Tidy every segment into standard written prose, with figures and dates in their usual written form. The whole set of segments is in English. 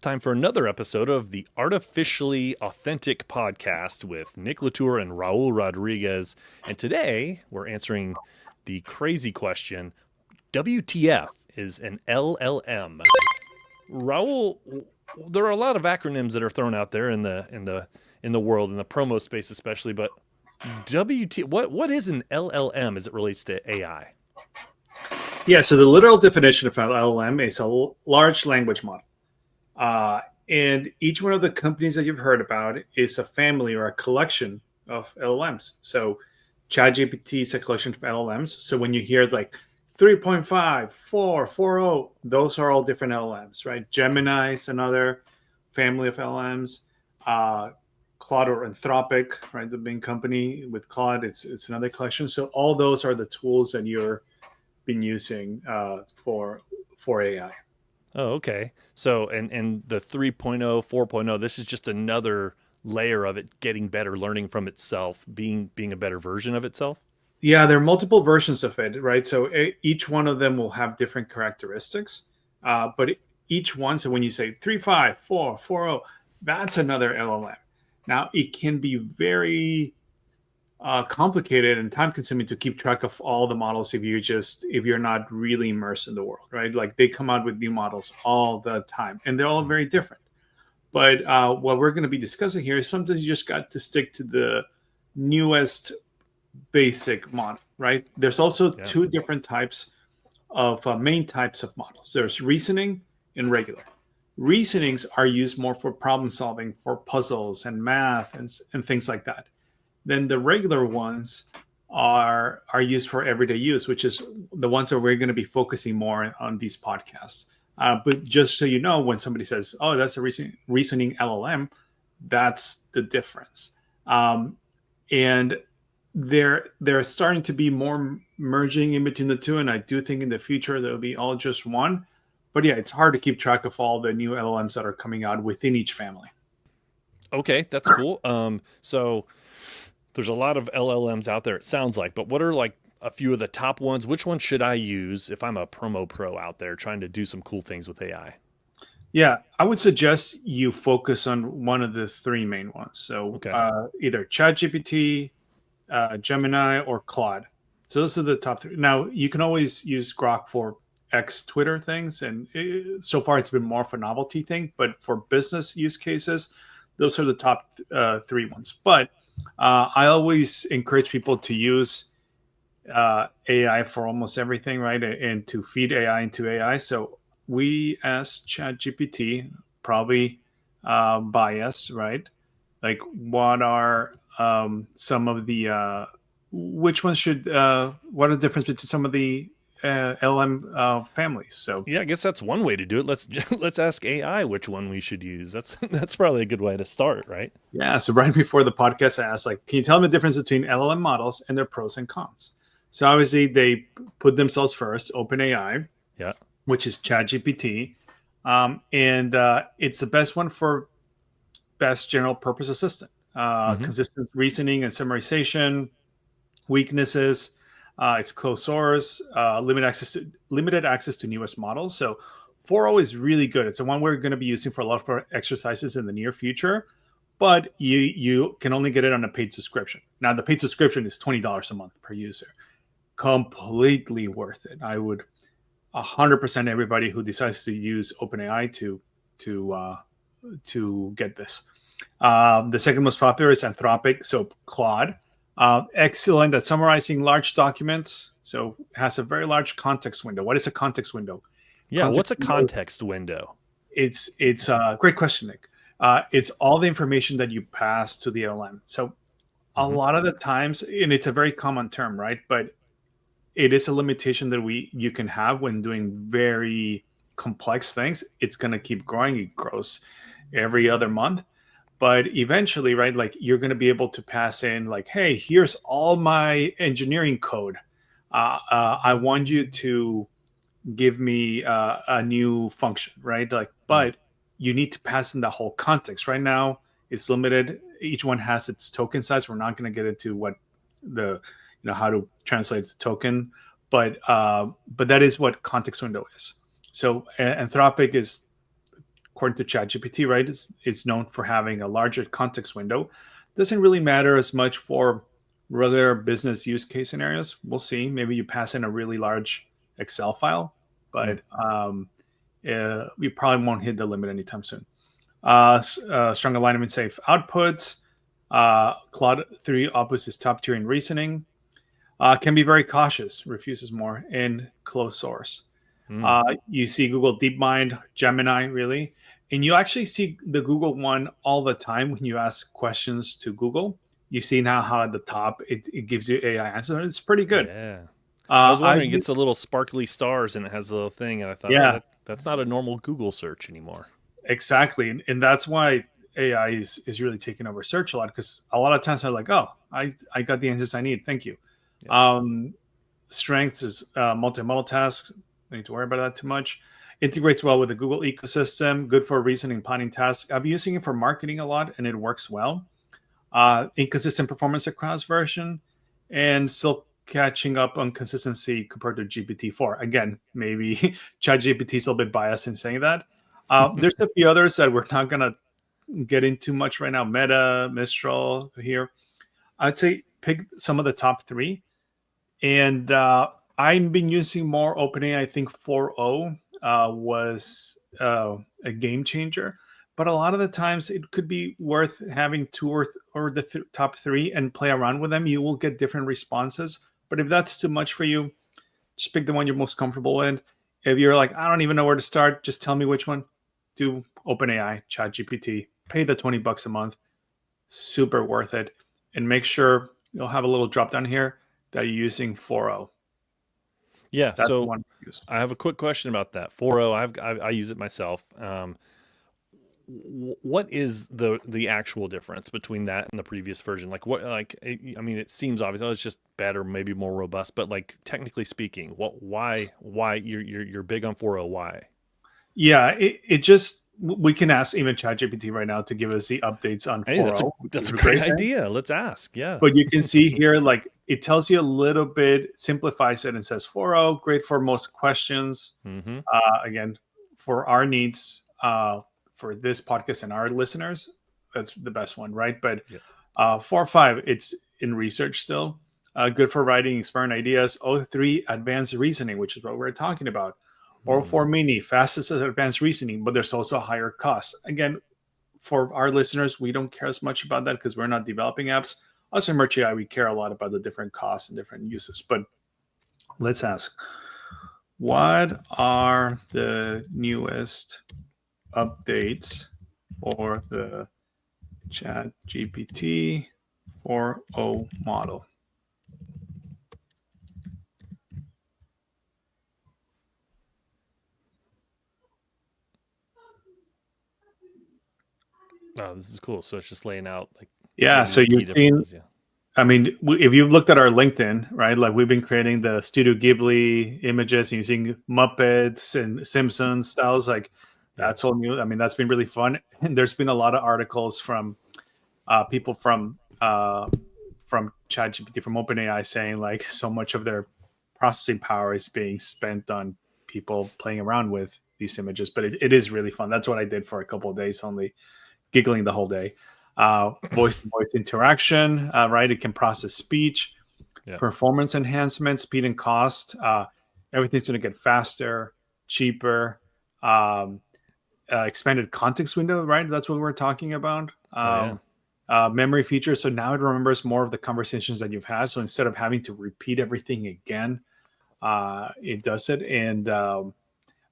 It's time for another episode of the Artificially Authentic podcast with Nick Latour and Raul Rodriguez. And today we're answering the crazy question, WTF is an LLM? Raul, there are a lot of acronyms that are thrown out there in the world, in the promo space especially, but what is an LLM as it relates to AI? Yeah, so the literal definition of an LLM is a large language model. And each one of the companies that you've heard about is a family or a collection of LLMs. So ChatGPT is a collection of LLMs. So when you hear like 3.5, 4, 4.0, those are all different LLMs, right? Gemini is another family of LLMs. Claude or Anthropic, right? The main company with Claude, it's another collection. So all those are the tools that you're been using for AI. Oh, okay. So, and the 3.0, 4.0, this is just another layer of it getting better, learning from itself, being a better version of itself. Yeah, there are multiple versions of it, right? So each one of them will have different characteristics, but each one. So when you say 3.5, 4, 4.0, that's another LLM. Now it can be very complicated and time consuming to keep track of all the models if you're not really immersed in the world, right? Like they come out with new models all the time and they're all very different. But what we're going to be discussing here is sometimes you just got to stick to the newest basic model, right? There's also Yeah. two different types of main types of models. There's reasoning and regular. Reasonings are used more for problem solving, for puzzles and math and things like that. Then the regular ones are used for everyday use, which is the ones that we're going to be focusing more on these podcasts. But just so you know, when somebody says, "Oh, that's a reasoning LLM," that's the difference. And they're starting to be more merging in between the two, and I do think in the future they'll be all just one. But yeah, it's hard to keep track of all the new LLMs that are coming out within each family. Okay, that's cool. So there's a lot of LLMs out there, it sounds like, but what are like a few of the top ones? Which one should I use if I'm a promo pro out there trying to do some cool things with AI? Yeah, I would suggest you focus on one of the three main ones. So Okay. either ChatGPT, Gemini, or Claude. So those are the top three. Now you can always use Grok for X Twitter things, and so far it's been more of a novelty thing. But for business use cases, those are the top three ones. But I always encourage people to use AI for almost everything, right? And to feed AI into AI. So we as ChatGPT probably bias, right? Like what are some of the which ones should what are the difference between some of the LM families? So Yeah, I guess that's one way to do it. Let's ask AI which one we should use. That's probably a good way to start, right? yeah, so right before the podcast, I asked, like, can you tell me the difference between LLM models and their pros and cons? So obviously they put themselves first, OpenAI, Yeah. which is ChatGPT, and it's the best one for best general purpose assistant. Hmm. Consistent reasoning and summarization, weaknesses. It's closed source, limited access to newest models. So 4.0 is really good. It's the one we're going to be using for a lot of our exercises in the near future. But you can only get it on a paid subscription. Now the paid subscription is $20 a month per user. Completely worth it. I would 100% everybody who decides to use OpenAI to get this. The second most popular is Anthropic, so Claude. Excellent at summarizing large documents, so has a very large context window. What is a context window? Yeah. What's Context a window. context window? It's a great question, Nick. It's all the information that you pass to the LM. So a Hmm. lot of the times, and it's a very common term, right? But it is a limitation that you can have when doing very complex things. It's going to keep growing. It grows every other month, but eventually, right, like you're going to be able to pass in like, hey, here's all my engineering code. I want you to give me a new function, right? Like, but you need to pass in the whole context. Right now it's limited. Each one has its token size. We're not going to get into what the how to translate the token, but that is what context window is. So Anthropic is according to ChatGPT, right, it's known for having a larger context window. Doesn't really matter as much for regular business use case scenarios. We'll see. Maybe you pass in a really large Excel file, Mm. but you probably won't hit the limit anytime soon. Strong alignment, safe outputs. Claude 3 opus top tier in reasoning. Can be very cautious, refuses more in closed source. Mm. You see Google DeepMind, Gemini, really. And you actually see the Google one all the time when you ask questions to Google. You see now how at the top it gives you AI answers. It's pretty good. Yeah. I was I wondering, it gets the little sparkly stars and it has a little thing, and I thought, oh, Yeah, that's not a normal Google search anymore. exactly. And that's why AI is really taking over search a lot, because a lot of times I'm like, oh, I got the answers I need. Thank you. Yeah. Strength is multimodal tasks. Don't need to worry about that too much. Integrates well with the Google ecosystem. Good for reasoning, planning tasks. I've been using it for marketing a lot, and it works well. Inconsistent performance across version, and still catching up on consistency compared to GPT-4. Again, maybe ChatGPT is a little bit biased in saying that. There's a few others that we're not going to get into much right now. Meta, Mistral here. I'd say pick some of the top three. And I've been using more OpenAI. I think 4.0 was a game changer. But a lot of the times it could be worth having two or the top three and play around with them. You will get different responses. But if that's too much for you, just pick the one you're most comfortable with. If you're like, I don't even know where to start, just tell me which one. Do OpenAI, ChatGPT. Pay the $20 a month. Super worth it. And make sure you'll have a little drop down here that you're using 4.0. Yeah. That's the So one to use. I have a quick question about that. 4.0, I use it myself. What is the actual difference between that and the previous version? Like what? Like I mean, it seems obvious. Oh, it's just better, maybe more robust. But like technically speaking, why you're big on 4.0? Why? Yeah, it just, we can ask even ChatGPT right now to give us the updates on Hey, 4.0, which that's is a a great great thing. idea. Let's ask. Yeah. But you can see here, like it tells you a little bit, simplifies it and says 4.0, great for most questions. Mm-hmm. Again, for our needs, for this podcast and our listeners, that's the best one, right? But Yep. 4.5, it's in research still. Good for writing experiment ideas. 0.3, advanced reasoning, which is what we're talking about. Or 4 mini, fastest advanced reasoning, but there's also higher costs. Again, for our listeners, we don't care as much about that because we're not developing apps. Us in Merch AI, we care a lot about the different costs and different uses. But let's ask, what are the newest updates for the ChatGPT 4.0 model? Oh, this is cool. So it's just laying out like Yeah, giving so you key you've seen, differences. Yeah. I mean, if you've looked at our LinkedIn, right, like we've been creating the Studio Ghibli images using Muppets and Simpsons styles, like Yeah. that's all new. I mean, that's been really fun. And there's been a lot of articles from people from ChatGPT, from OpenAI, saying like so much of their processing power is being spent on people playing around with these images. But it is really fun. That's what I did for a couple of days, only giggling the whole day. Voice-to-voice interaction, right? It can process speech, Yeah. performance enhancement, speed and cost. Everything's going to get faster, cheaper. Expanded context window, right? That's what we're talking about. Oh yeah. Memory features. So now it remembers more of the conversations that you've had. So instead of having to repeat everything again, it does it. And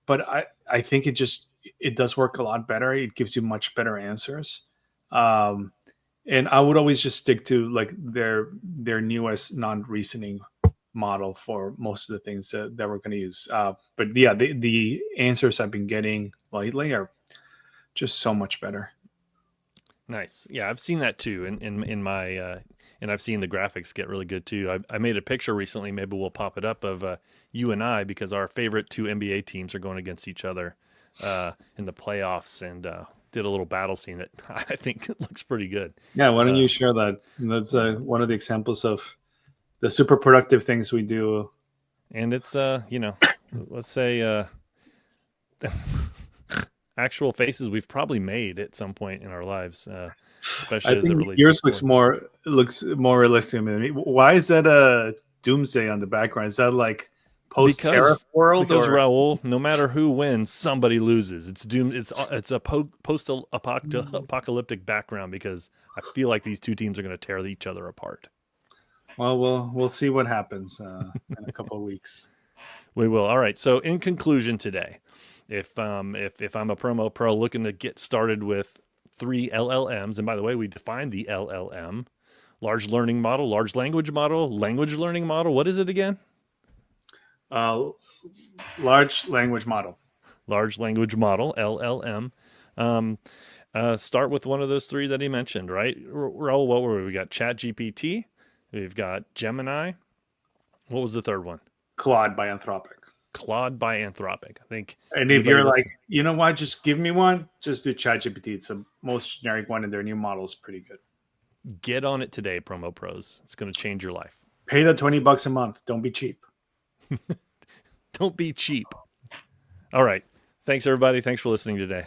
but I think it does work a lot better. It gives you much better answers. And I would always just stick to like their newest non-reasoning model for most of the things that we're going to use. But yeah, the answers I've been getting lately are just so much better. Nice. Yeah, I've seen that too. In my and I've seen the graphics get really good too. I made a picture recently. Maybe we'll pop it up of you and I, because our favorite two NBA teams are going against each other in the playoffs, and did a little battle scene that I think looks pretty good. Yeah, why don't you share that? That's one of the examples of the super productive things we do. And it's let's say actual faces we've probably made at some point in our lives, I especially as it think relates to yours sport. looks more realistic than me. Why is that a doomsday on the background? Is that like post tariff Because world or? Raul, no matter who wins, somebody loses. It's doom. It's a post apocalyptic background because I feel like these two teams are going to tear each other apart. Well, we'll see what happens in a couple of weeks. We will. All right. So in conclusion today, if I'm a promo pro looking to get started with 3 LLMs, and by the way, we defined the LLM: large learning model, large language model, language learning model. What is it again? Uh, Large language model. Large language model, LLM. Um, start with one of those 3 that he mentioned, right? Raul, what were we? We got ChatGPT, we've got Gemini. What was the third one? Claude by Anthropic. Claude by Anthropic. I think And if anybody you're like, listen, you know what, just give me one, just do ChatGPT. It's the most generic one, and their new model is pretty good. get on it today, promo pros. It's going to change your life. Pay the $20 a month. Don't be cheap. Don't be cheap. All right. Thanks, everybody. Thanks for listening today.